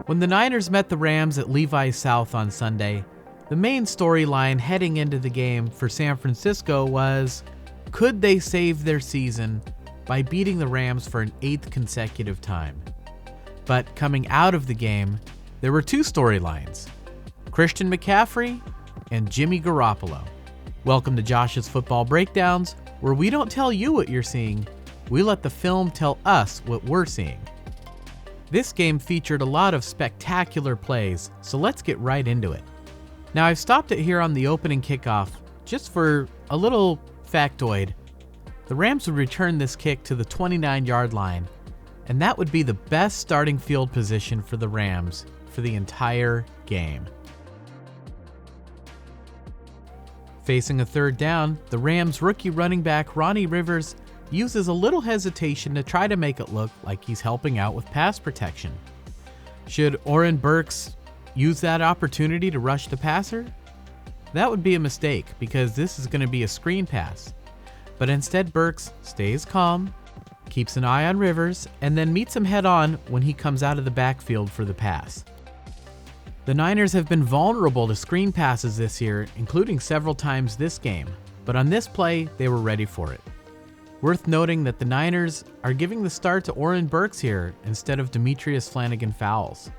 When the Niners met the Rams at Levi's South on Sunday, the main storyline heading into the game for San Francisco was, could they save their season by beating the Rams for an 8th consecutive time? But coming out of the game, there were two storylines: Christian McCaffrey and Jimmy Garoppolo. Welcome to Josh's Football Breakdowns, where we don't tell you what you're seeing, we let the film tell us what we're seeing. This game featured a lot of spectacular plays, so let's get right into it. Now, I've stopped it here on the opening kickoff just for a little factoid. The Rams would return this kick to the 29-yard line, and that would be the best starting field position for the Rams for the entire game. Facing a third down, the Rams' rookie running back Ronnie Rivers uses a little hesitation to try to make it look like he's helping out with pass protection. Should Oren Burks use that opportunity to rush the passer? That would be a mistake because this is going to be a screen pass. But instead, Burks stays calm, keeps an eye on Rivers, and then meets him head on when he comes out of the backfield for the pass. The Niners have been vulnerable to screen passes this year, including several times this game, but on this play, they were ready for it. Worth noting that the Niners are giving the start to Oren Burks here instead of Demetrius Flannigan-Fowles.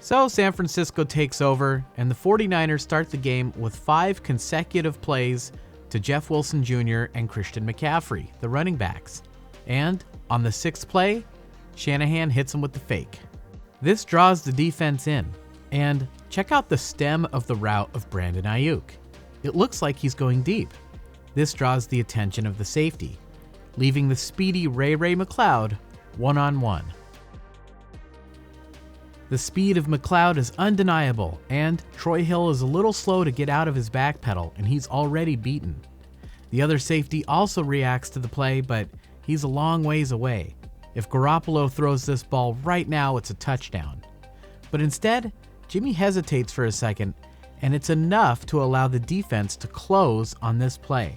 So San Francisco takes over, and the 49ers start the game with 5 consecutive plays to Jeff Wilson Jr. and Christian McCaffrey, the running backs. And on the 6th play, Shanahan hits him with the fake. This draws the defense in, and check out the stem of the route of Brandon Aiyuk. It looks like he's going deep. This draws the attention of the safety, leaving the speedy Ray McCloud one-on-one. The speed of McCloud is undeniable, and Troy Hill is a little slow to get out of his back pedal, and he's already beaten. The other safety also reacts to the play, but he's a long ways away. If Garoppolo throws this ball right now, it's a touchdown. But instead, Jimmy hesitates for a second, and it's enough to allow the defense to close on this play.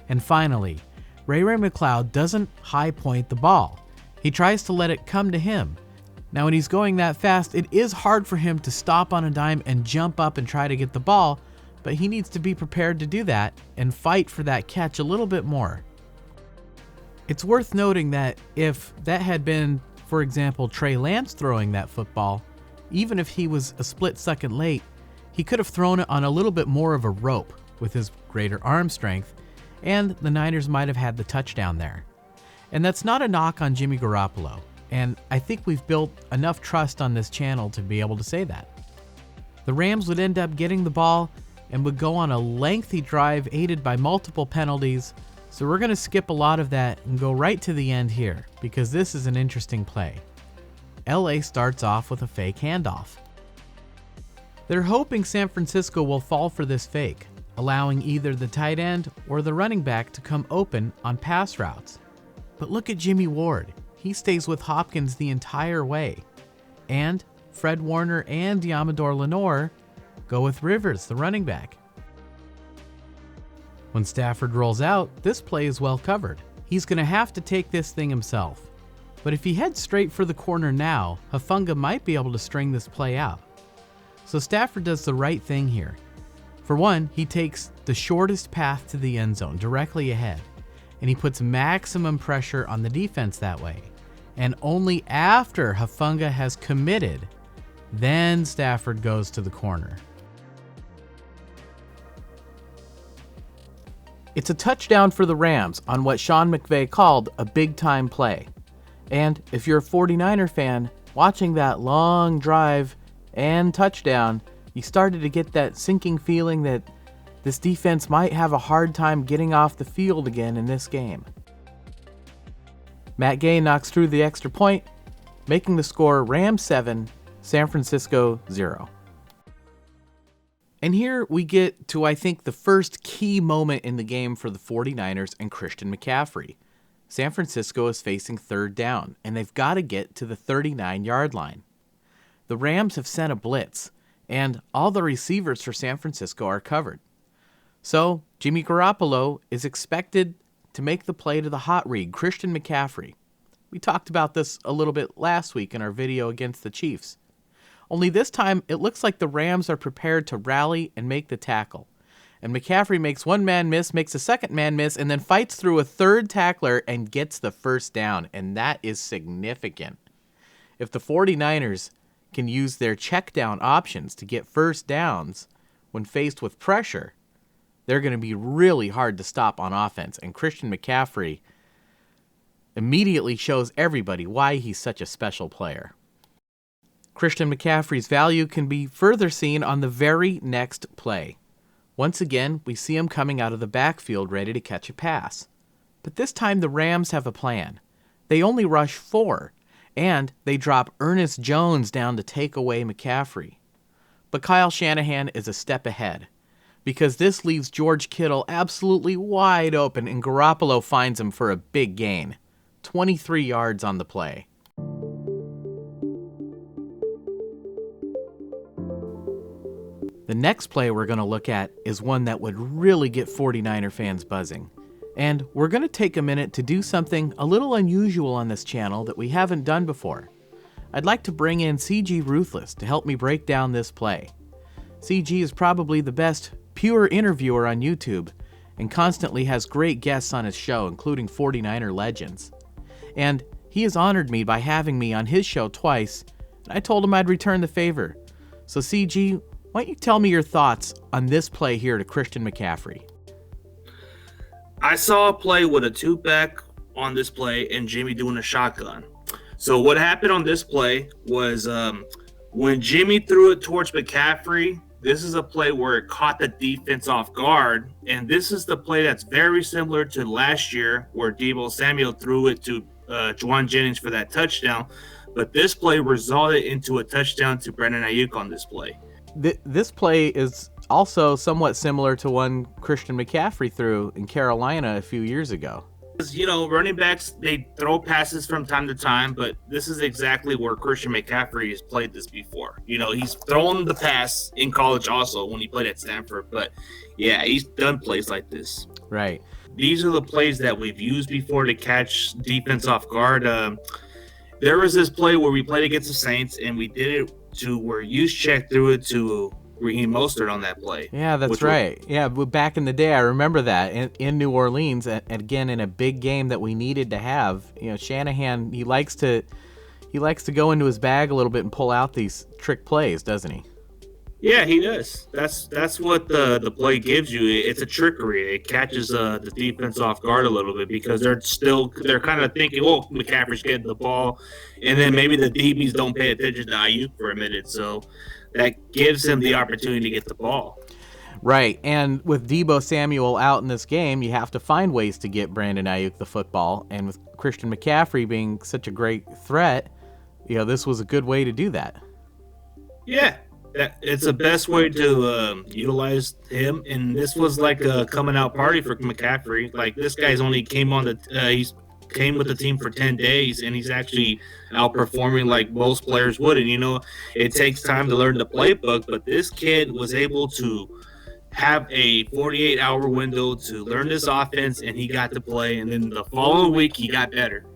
And finally, Ray McCloud doesn't high point the ball. He tries to let it come to him. Now, when he's going that fast, it is hard for him to stop on a dime and jump up and try to get the ball, but he needs to be prepared to do that and fight for that catch a little bit more. It's worth noting that if that had been, for example, Trey Lance throwing that football, even if he was a split second late, he could have thrown it on a little bit more of a rope with his greater arm strength, and the Niners might have had the touchdown there. And that's not a knock on Jimmy Garoppolo, and I think we've built enough trust on this channel to be able to say that. The Rams would end up getting the ball and would go on a lengthy drive aided by multiple penalties, so we're going to skip a lot of that and go right to the end here because this is an interesting play. LA starts off with a fake handoff. They're hoping San Francisco will fall for this fake, allowing either the tight end or the running back to come open on pass routes. But look at Jimmy Ward. He stays with Hopkins the entire way. And Fred Warner and Deommodore Lenoir go with Rivers, the running back. When Stafford rolls out, this play is well covered. He's going to have to take this thing himself. But if he heads straight for the corner now, Hufanga might be able to string this play out. So Stafford does the right thing here. For one, he takes the shortest path to the end zone directly ahead, and he puts maximum pressure on the defense that way. And only after Hufanga has committed, then Stafford goes to the corner. It's a touchdown for the Rams on what Sean McVay called a big-time play. And if you're a 49er fan, watching that long drive and touchdown, you started to get that sinking feeling that this defense might have a hard time getting off the field again in this game. Matt Gay knocks through the extra point, making the score Rams 7, San Francisco 0. And here we get to, I think, the first key moment in the game for the 49ers and Christian McCaffrey. San Francisco is facing third down, and they've got to get to the 39-yard line. The Rams have sent a blitz, and all the receivers for San Francisco are covered. So Jimmy Garoppolo is expected to make the play to the hot read, Christian McCaffrey. We talked about this a little bit last week in our video against the Chiefs. Only this time, it looks like the Rams are prepared to rally and make the tackle. And McCaffrey makes one man miss, makes a second man miss, and then fights through a third tackler and gets the first down. And that is significant. If the 49ers can use their check down options to get first downs when faced with pressure, they're going to be really hard to stop on offense. And Christian McCaffrey immediately shows everybody why he's such a special player. Christian McCaffrey's value can be further seen on the very next play. Once again, we see him coming out of the backfield ready to catch a pass. But this time the Rams have a plan. They only rush 4, and they drop Ernest Jones down to take away McCaffrey. But Kyle Shanahan is a step ahead, because this leaves George Kittle absolutely wide open, and Garoppolo finds him for a big gain. 23 yards on the play. The next play we're going to look at is one that would really get 49er fans buzzing. And we're going to take a minute to do something a little unusual on this channel that we haven't done before. I'd like to bring in CG Ruthless to help me break down this play. CG is probably the best pure interviewer on YouTube and constantly has great guests on his show, including 49er legends. And he has honored me by having me on his show twice, and I told him I'd return the favor. So CG, why don't you tell me your thoughts on this play here to Christian McCaffrey? I saw a play with a two-back on this play and Jimmy doing a shotgun. So what happened on this play was when Jimmy threw it towards McCaffrey, this is a play where it caught the defense off guard. And this is the play that's very similar to last year where Deebo Samuel threw it to Juwan Jennings for that touchdown. But this play resulted into a touchdown to Brandon Aiyuk on this play. This play is also somewhat similar to one Christian McCaffrey threw in Carolina a few years ago. You know, running backs, they throw passes from time to time, but this is exactly where Christian McCaffrey has played this before. You know, he's thrown the pass in college also when he played at Stanford, but yeah, he's done plays like this. Right. These are the plays that we've used before to catch defense off guard. There was this play where we played against the Saints, and we did it to where Juszczyk threw it to Raheem Mostert on that play. Yeah, that's right. Yeah, back in the day, I remember that in New Orleans, and again in a big game that we needed to have. You know, Shanahan, he likes to go into his bag a little bit and pull out these trick plays, doesn't he? Yeah, he does. That's what the play gives you. It's a trickery. It catches the defense off guard a little bit because they're kind of thinking, oh, McCaffrey's getting the ball, and then maybe the DBs don't pay attention to Aiyuk for a minute, so that gives him the opportunity to get the ball. Right, and with Deebo Samuel out in this game, you have to find ways to get Brandon Aiyuk the football, and with Christian McCaffrey being such a great threat, you know, this was a good way to do that. Yeah. It's the best way to utilize him, and this was like a coming out party for McCaffrey. Like, this guy's only came with the team for 10 days, and he's actually outperforming like most players would. And you know, it takes time to learn the playbook, but this kid was able to have a 48-hour window to learn this offense, and he got to play. And then the following week, he got better.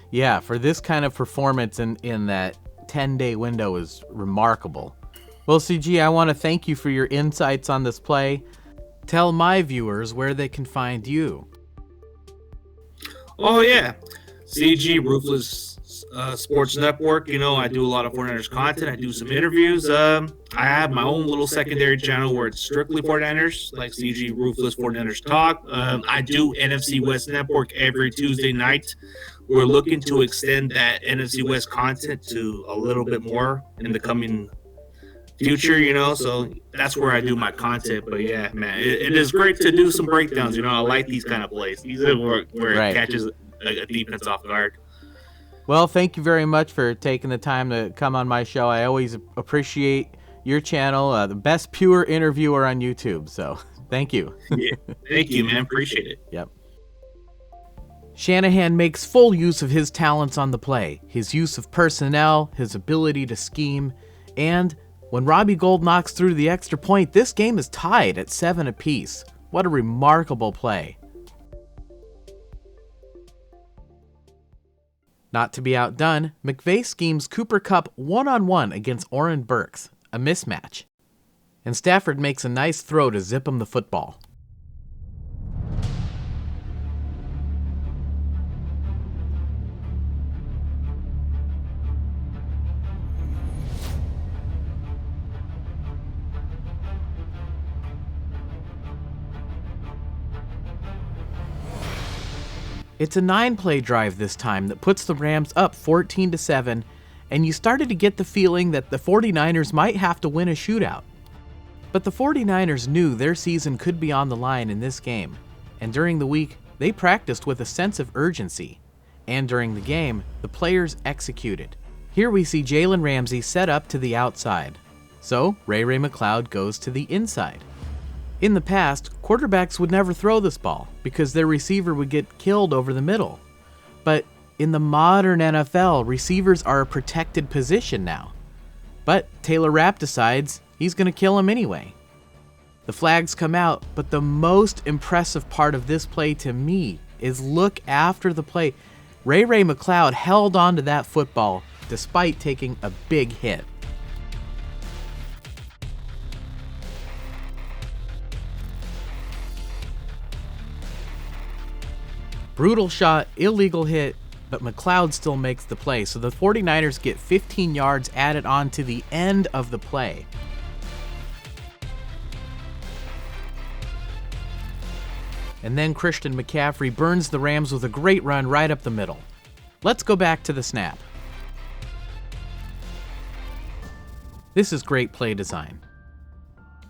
Yeah, for this kind of performance in that 10-day window is remarkable. Well, CG, I want to thank you for your insights on this play. Tell my viewers where they can find you. Oh, yeah. CG, Ruthless Sports Network. You know, I do a lot of 49ers content. I do some interviews. I have my own little secondary channel where it's strictly 49ers, like CG Ruthless 49ers Talk. I do NFC West Network every Tuesday night. We're looking to extend that NFC West content to a little bit more in the coming future, you know, so that's where I do my content. But yeah, man, it is great to do some breakdowns. You know, I like these kind of plays. These are where right. It catches a defense off guard. Well, thank you very much for taking the time to come on my show. I always appreciate your channel, the best pure interviewer on YouTube. So thank you. Yeah, thank you, man. Appreciate it. Yep. Shanahan makes full use of his talents on the play, his use of personnel, his ability to scheme, and when Robbie Gould knocks through the extra point, this game is tied at 7 apiece. What a remarkable play. Not to be outdone, McVay schemes Cooper Kupp one-on-one against Oren Burks, a mismatch. And Stafford makes a nice throw to zip him the football. It's a 9-play drive this time that puts the Rams up 14-7, and you started to get the feeling that the 49ers might have to win a shootout. But the 49ers knew their season could be on the line in this game, and during the week, they practiced with a sense of urgency. And during the game, the players executed. Here we see Jalen Ramsey set up to the outside. So, Ray McCloud goes to the inside. In the past, quarterbacks would never throw this ball because their receiver would get killed over the middle. But in the modern NFL, receivers are a protected position now. But Taylor Rapp decides he's going to kill him anyway. The flags come out, but the most impressive part of this play to me is look after the play. Ray McCloud held on to that football despite taking a big hit. Brutal shot, illegal hit, but McCloud still makes the play, so the 49ers get 15 yards added on to the end of the play. And then Christian McCaffrey burns the Rams with a great run right up the middle. Let's go back to the snap. This is great play design.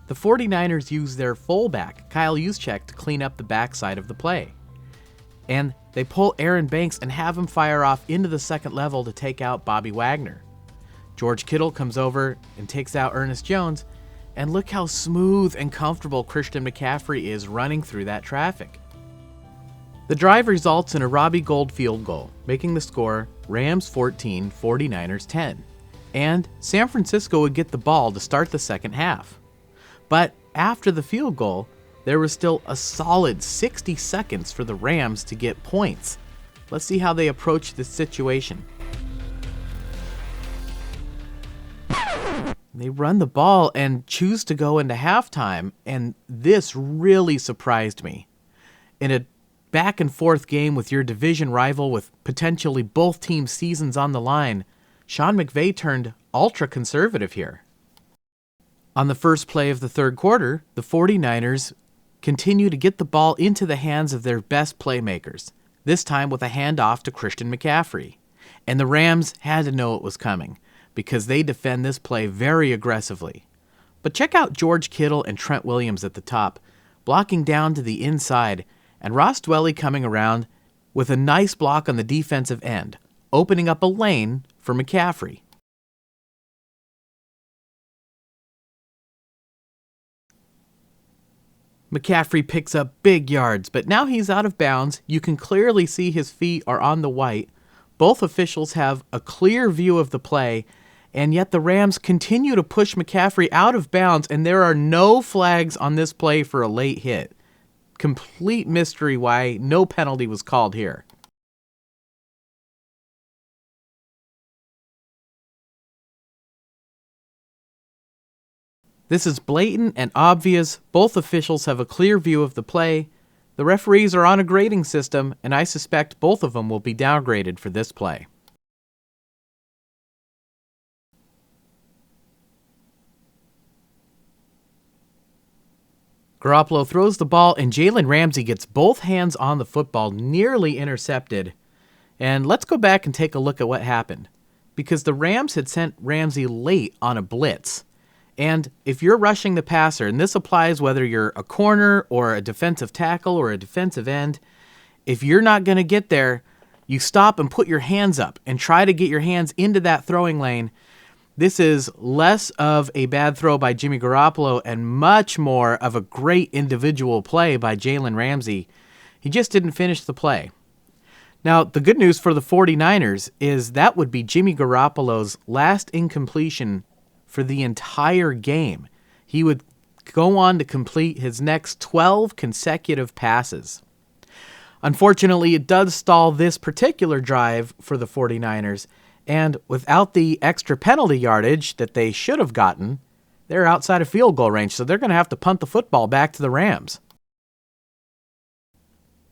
The 49ers use their fullback, Kyle Juszczyk, to clean up the backside of the play. And they pull Aaron Banks and have him fire off into the second level to take out Bobby Wagner. George Kittle comes over and takes out Ernest Jones, and look how smooth and comfortable Christian McCaffrey is running through that traffic. The drive results in a Robbie Gould field goal, making the score Rams 14, 49ers 10. And San Francisco would get the ball to start the second half. But after the field goal, there was still a solid 60 seconds for the Rams to get points. Let's see how they approach this situation. They run the ball and choose to go into halftime, and this really surprised me. In a back and forth game with your division rival with potentially both teams' seasons on the line, Sean McVay turned ultra-conservative here. On the first play of the third quarter, the 49ers continue to get the ball into the hands of their best playmakers, this time with a handoff to Christian McCaffrey. And the Rams had to know it was coming, because they defend this play very aggressively. But check out George Kittle and Trent Williams at the top, blocking down to the inside, and Ross Dwelly coming around with a nice block on the defensive end, opening up a lane for McCaffrey. McCaffrey picks up big yards, but now he's out of bounds. You can clearly see his feet are on the white. Both officials have a clear view of the play, and yet the Rams continue to push McCaffrey out of bounds, and there are no flags on this play for a late hit. Complete mystery why no penalty was called here. This is blatant and obvious. Both officials have a clear view of the play. The referees are on a grading system, and I suspect both of them will be downgraded for this play. Garoppolo throws the ball, and Jalen Ramsey gets both hands on the football, nearly intercepted. And let's go back and take a look at what happened, because the Rams had sent Ramsey late on a blitz. And if you're rushing the passer, and this applies whether you're a corner or a defensive tackle or a defensive end, if you're not going to get there, you stop and put your hands up and try to get your hands into that throwing lane. This is less of a bad throw by Jimmy Garoppolo and much more of a great individual play by Jalen Ramsey. He just didn't finish the play. Now, the good news for the 49ers is that would be Jimmy Garoppolo's last incompletion for the entire game. He would go on to complete his next 12 consecutive passes. Unfortunately, it does stall this particular drive for the 49ers, and without the extra penalty yardage that they should have gotten, they're outside of field goal range, so they're going to have to punt the football back to the Rams.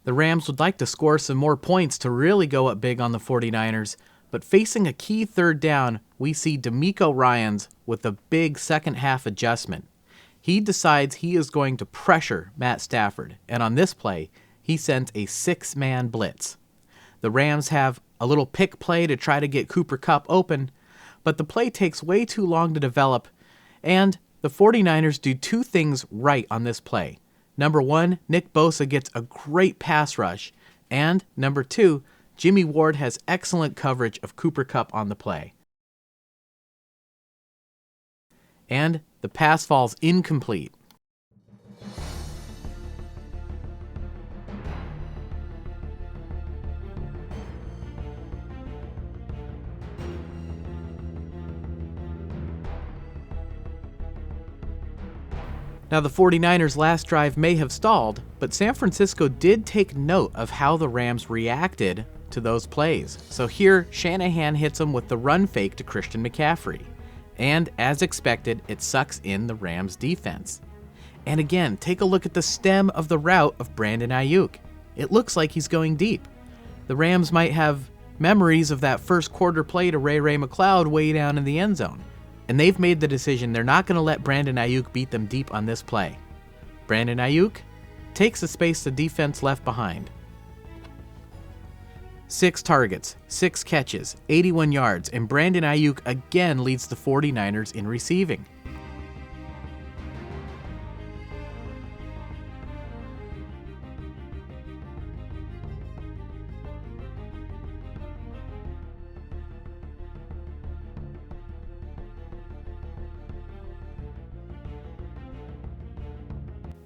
The Rams would like to score some more points to really go up big on the 49ers, but facing a key third down, we see DeMeco Ryans with a big second half adjustment. He decides he is going to pressure Matt Stafford, and on this play, he sends a 6-man blitz. The Rams have a little pick play to try to get Cooper Kupp open, but the play takes way too long to develop, and the 49ers do two things right on this play. Number one, Nick Bosa gets a great pass rush, and number two, Jimmy Ward has excellent coverage of Cooper Kupp on the play. And the pass falls incomplete. Now, the 49ers' last drive may have stalled, but San Francisco did take note of how the Rams reacted to those plays. So here, Shanahan hits them with the run fake to Christian McCaffrey. And as expected, it sucks in the Rams' defense. And again, take a look at the stem of the route of Brandon Aiyuk. It looks like he's going deep. The Rams might have memories of that first quarter play to Ray McCloud way down in the end zone. And they've made the decision they're not going to let Brandon Aiyuk beat them deep on this play. Brandon Aiyuk takes the space the defense left behind. 6 targets, 6 catches, 81 yards, and Brandon Aiyuk again leads the 49ers in receiving.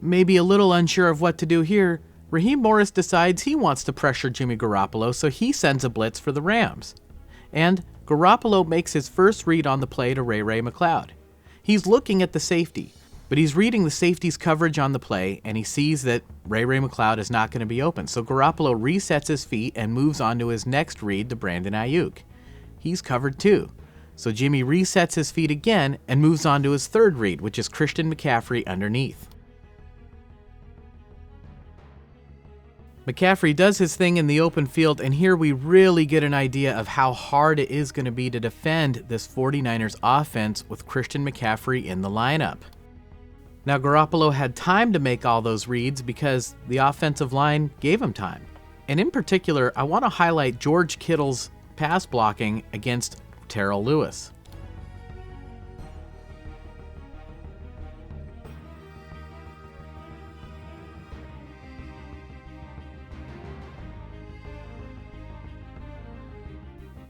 Maybe a little unsure of what to do here, Raheem Morris decides he wants to pressure Jimmy Garoppolo, so he sends a blitz for the Rams. And Garoppolo makes his first read on the play to Ray McCloud. He's looking at the safety, but he's reading the safety's coverage on the play, and he sees that Ray McCloud is not going to be open. So Garoppolo resets his feet and moves on to his next read to Brandon Aiyuk. He's covered too. So Jimmy resets his feet again and moves on to his third read, which is Christian McCaffrey underneath. McCaffrey does his thing in the open field, and here we really get an idea of how hard it is going to be to defend this 49ers offense with Christian McCaffrey in the lineup. Now, Garoppolo had time to make all those reads because the offensive line gave him time. And in particular, I want to highlight George Kittle's pass blocking against Terrell Lewis.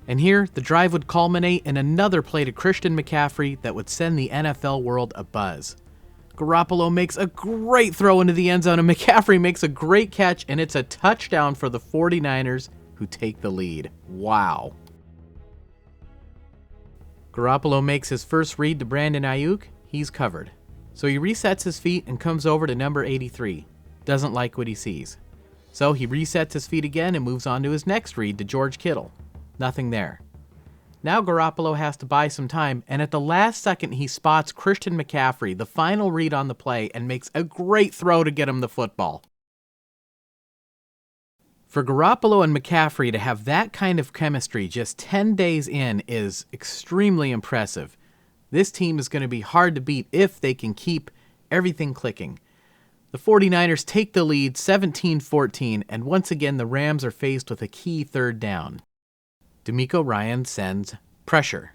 And here, the drive would culminate in another play to Christian McCaffrey that would send the NFL world abuzz. Garoppolo makes a great throw into the end zone, and McCaffrey makes a great catch, and it's a touchdown for the 49ers, who take the lead. Wow. Garoppolo makes his first read to Brandon Aiyuk. He's covered. So he resets his feet and comes over to number 83. Doesn't like what he sees. So he resets his feet again and moves on to his next read to George Kittle. Nothing there. Now Garoppolo has to buy some time, and at the last second he spots Christian McCaffrey, the final read on the play, and makes a great throw to get him the football. For Garoppolo and McCaffrey to have that kind of chemistry just 10 days in is extremely impressive. This team is going to be hard to beat if they can keep everything clicking. The 49ers take the lead 17-14, and once again the Rams are faced with a key third down. DeMeco Ryans sends pressure.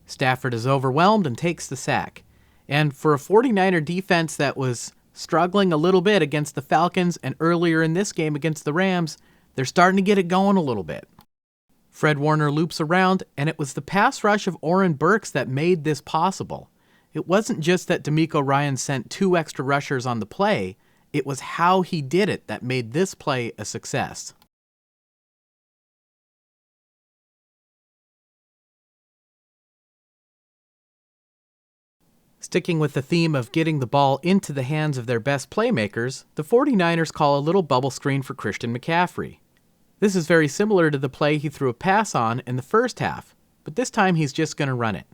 Stafford is overwhelmed and takes the sack. And for a 49er defense that was struggling a little bit against the Falcons and earlier in this game against the Rams, they're starting to get it going a little bit. Fred Warner loops around, and it was the pass rush of Oren Burks that made this possible. It wasn't just that DeMeco Ryans sent 2 extra rushers on the play, it was how he did it that made this play a success. Sticking with the theme of getting the ball into the hands of their best playmakers, the 49ers call a little bubble screen for Christian McCaffrey. This is very similar to the play he threw a pass on in the first half, but this time he's just going to run it.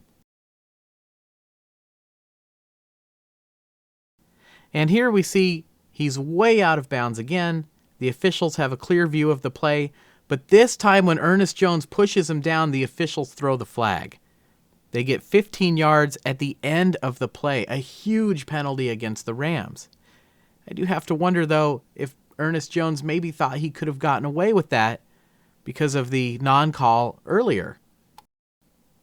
And here we see he's way out of bounds again. The officials have a clear view of the play, but this time when Ernest Jones pushes him down, the officials throw the flag. They get 15 yards at the end of the play, a huge penalty against the Rams. I do have to wonder, though, if Ernest Jones maybe thought he could have gotten away with that because of the non-call earlier.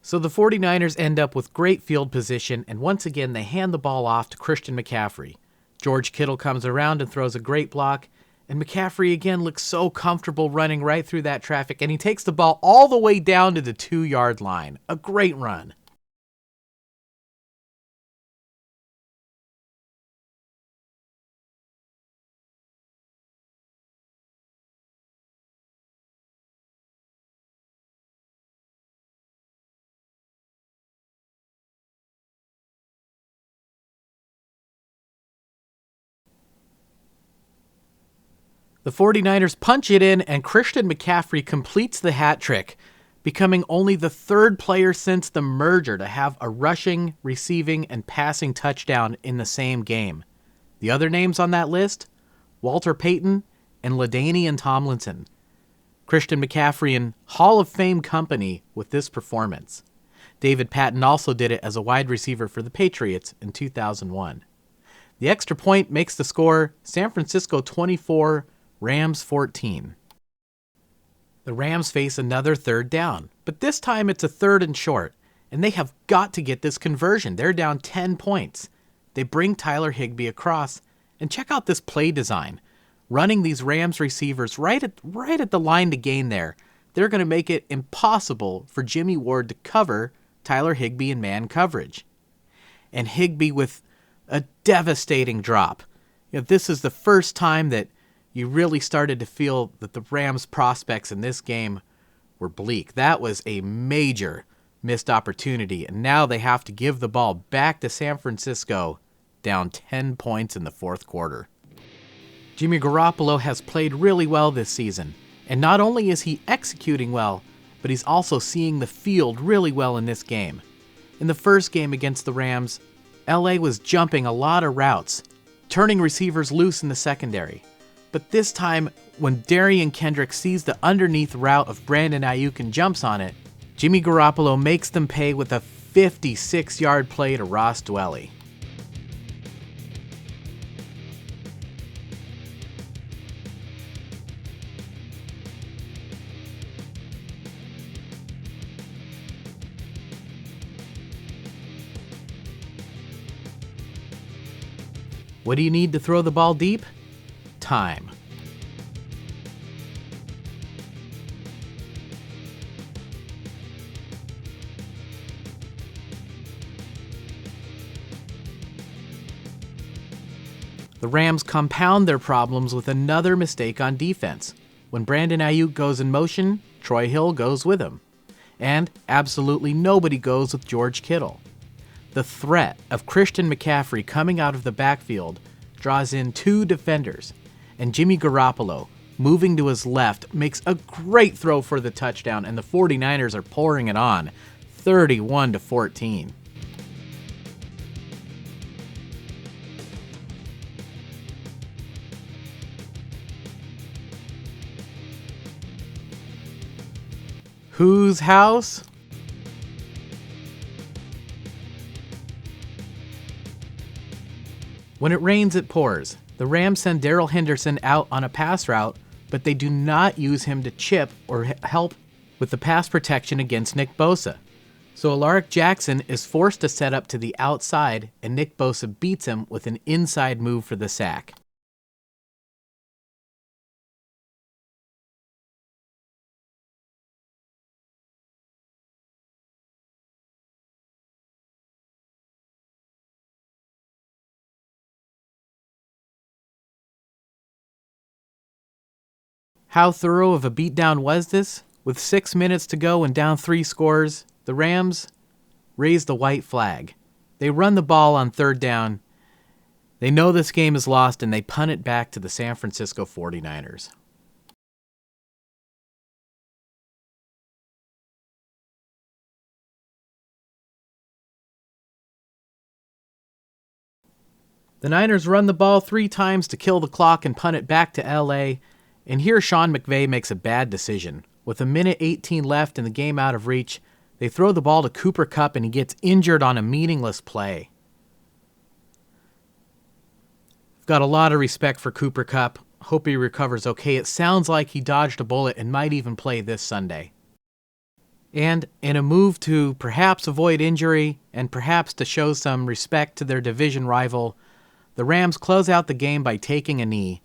So the 49ers end up with great field position, and once again they hand the ball off to Christian McCaffrey. George Kittle comes around and throws a great block, and McCaffrey again looks so comfortable running right through that traffic, and he takes the ball all the way down to the 2-yard line. A great run. The 49ers punch it in, and Christian McCaffrey completes the hat trick, becoming only the third player since the merger to have a rushing, receiving, and passing touchdown in the same game. The other names on that list? Walter Payton and LaDainian Tomlinson. Christian McCaffrey in Hall of Fame company with this performance. David Patton also did it as a wide receiver for the Patriots in 2001. The extra point makes the score San Francisco 24, Rams 14. The Rams face another third down, but this time it's a third and short, and they have got to get this conversion. They're down 10 points. They bring Tyler Higbee across, and check out this play design. Running these Rams receivers right at the line to gain there. They're going to make it impossible for Jimmy Ward to cover Tyler Higbee in man coverage. And Higbee with a devastating drop. This is the first time that you really started to feel that the Rams' prospects in this game were bleak. That was a major missed opportunity, and now they have to give the ball back to San Francisco, down 10 points in the fourth quarter. Jimmy Garoppolo has played really well this season, and not only is he executing well, but he's also seeing the field really well in this game. In the first game against the Rams, LA was jumping a lot of routes, turning receivers loose in the secondary. But this time, when Darian Kendrick sees the underneath route of Brandon Aiyuk and jumps on it, Jimmy Garoppolo makes them pay with a 56-yard play to Ross Dwelly. What do you need to throw the ball deep? Time. The Rams compound their problems with another mistake on defense. When Brandon Aiyuk goes in motion, Troy Hill goes with him. And absolutely nobody goes with George Kittle. The threat of Christian McCaffrey coming out of the backfield draws in two defenders, and Jimmy Garoppolo, moving to his left, makes a great throw for the touchdown, and the 49ers are pouring it on, 31-14. Whose house? When it rains, it pours. The Rams send Darrell Henderson out on a pass route, but they do not use him to chip or help with the pass protection against Nick Bosa. So Alaric Jackson is forced to set up to the outside, and Nick Bosa beats him with an inside move for the sack. How thorough of a beatdown was this? With 6 minutes to go and down 3 scores, the Rams raised the white flag. They run the ball on third down. They know this game is lost, and they punt it back to the San Francisco 49ers. The Niners run the ball 3 times to kill the clock and punt it back to LA, and here Sean McVay makes a bad decision. With 1:18 left and the game out of reach, they throw the ball to Cooper Kupp and he gets injured on a meaningless play. I've got a lot of respect for Cooper Kupp. Hope he recovers okay. It sounds like he dodged a bullet and might even play this Sunday. And in a move to perhaps avoid injury and perhaps to show some respect to their division rival, the Rams close out the game by taking a knee,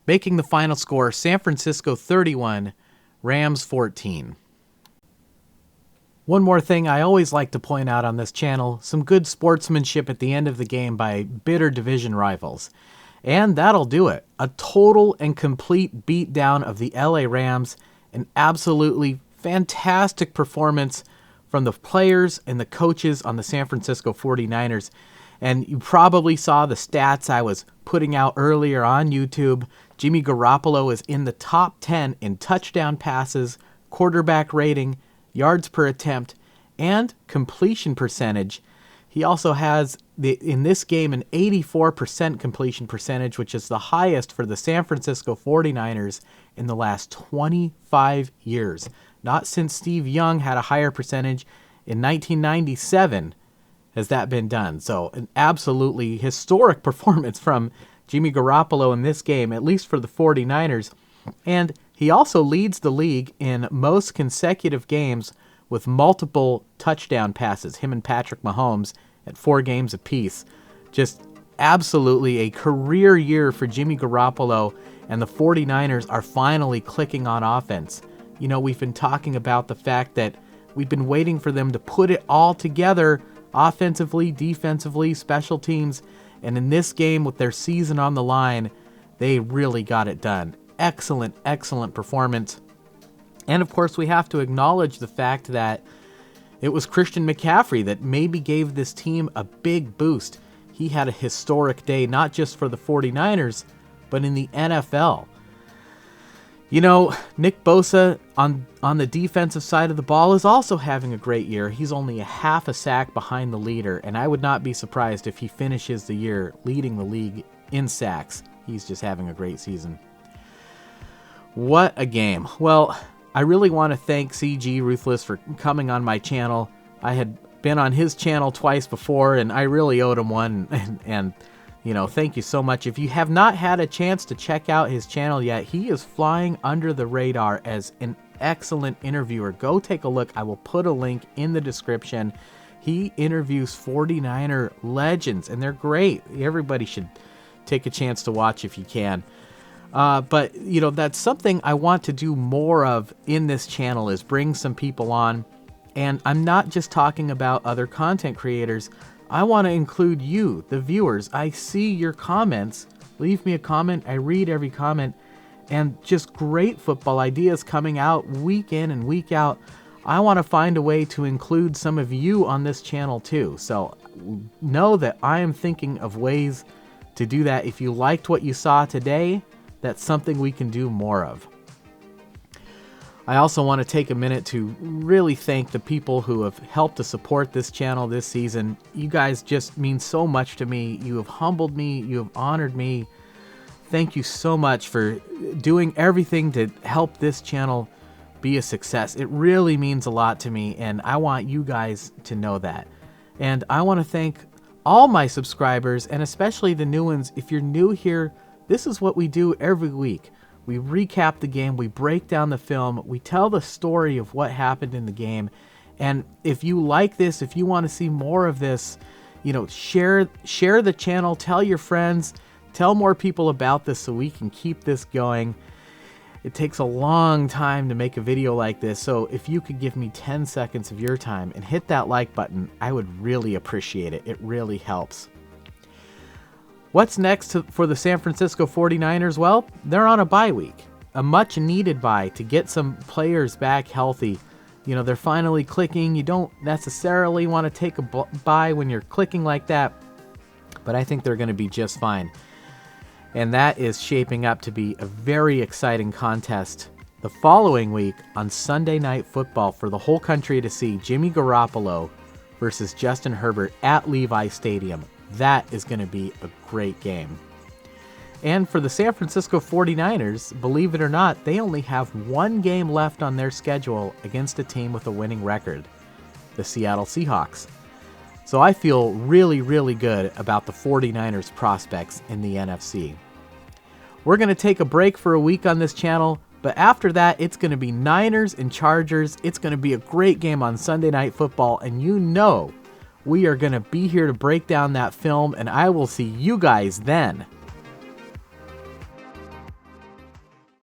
making the final score San Francisco 31, Rams 14. One more thing I always like to point out on this channel, some good sportsmanship at the end of the game by bitter division rivals. And that'll do it. A total and complete beatdown of the LA Rams, an absolutely fantastic performance from the players and the coaches on the San Francisco 49ers. And you probably saw the stats I was putting out earlier on YouTube. Jimmy Garoppolo is in the top 10 in touchdown passes, quarterback rating, yards per attempt, and completion percentage. He also has, in this game, an 84% completion percentage, which is the highest for the San Francisco 49ers in the last 25 years. Not since Steve Young had a higher percentage in 1997 has that been done. So an absolutely historic performance from Jimmy Garoppolo in this game, at least for the 49ers. And he also leads the league in most consecutive games with multiple touchdown passes, him and Patrick Mahomes at 4 games apiece. Just absolutely a career year for Jimmy Garoppolo, and the 49ers are finally clicking on offense. You know, we've been talking about the fact that we've been waiting for them to put it all together offensively, defensively, special teams, and in this game with their season on the line, they really got it done. Excellent, excellent performance. And of course, we have to acknowledge the fact that it was Christian McCaffrey that maybe gave this team a big boost. He had a historic day, not just for the 49ers, but in the NFL. You know, Nick Bosa on the defensive side of the ball is also having a great year. He's only a half a sack behind the leader, and I would not be surprised if he finishes the year leading the league in sacks. He's just having a great season. What a game. Well, I really want to thank CG Ruthless for coming on my channel. I had been on his channel twice before, and I really owed him one, and you know, thank you so much. If you have not had a chance to check out his channel yet, he is flying under the radar as an excellent interviewer. Go take a look. I will put a link in the description. He interviews 49er legends, and they're great. Everybody should take a chance to watch if you can. But, you know, that's something I want to do more of in this channel, is bring some people on. And I'm not just talking about other content creators. I want to include you, the viewers. I see your comments. Leave me a comment. I read every comment. And just great football ideas coming out week in and week out. I want to find a way to include some of you on this channel too. So know that I am thinking of ways to do that. If you liked what you saw today, that's something we can do more of. I also want to take a minute to really thank the people who have helped to support this channel this season. You guys just mean so much to me. You have humbled me. You have honored me. Thank you so much for doing everything to help this channel be a success. It really means a lot to me, and I want you guys to know that. And I want to thank all my subscribers, and especially the new ones. If you're new here, this is what we do every week. We recap the game, we break down the film, we tell the story of what happened in the game. And if you like this, if you want to see more of this, you know, share the channel, tell your friends, tell more people about this so we can keep this going. It takes a long time to make a video like this, so if you could give me 10 seconds of your time and hit that like button, I would really appreciate it. It really helps. What's next for the San Francisco 49ers? Well, they're on a bye week, a much needed bye to get some players back healthy. they're finally clicking. You don't necessarily want to take a bye when you're clicking like that, but I think they're going to be just fine. And that is shaping up to be a very exciting contest the following week on Sunday Night Football for the whole country to see. Jimmy Garoppolo versus Justin Herbert at Levi Stadium. That is going to be a great game. And for the San Francisco 49ers, believe it or not, they only have one game left on their schedule against a team with a winning record, the Seattle Seahawks. So I feel really, really good about the 49ers prospects in the NFC. We're going to take a break for a week on this channel, but after that, it's going to be Niners and Chargers. It's going to be a great game on Sunday Night Football, and we are going to be here to break down that film, and I will see you guys then.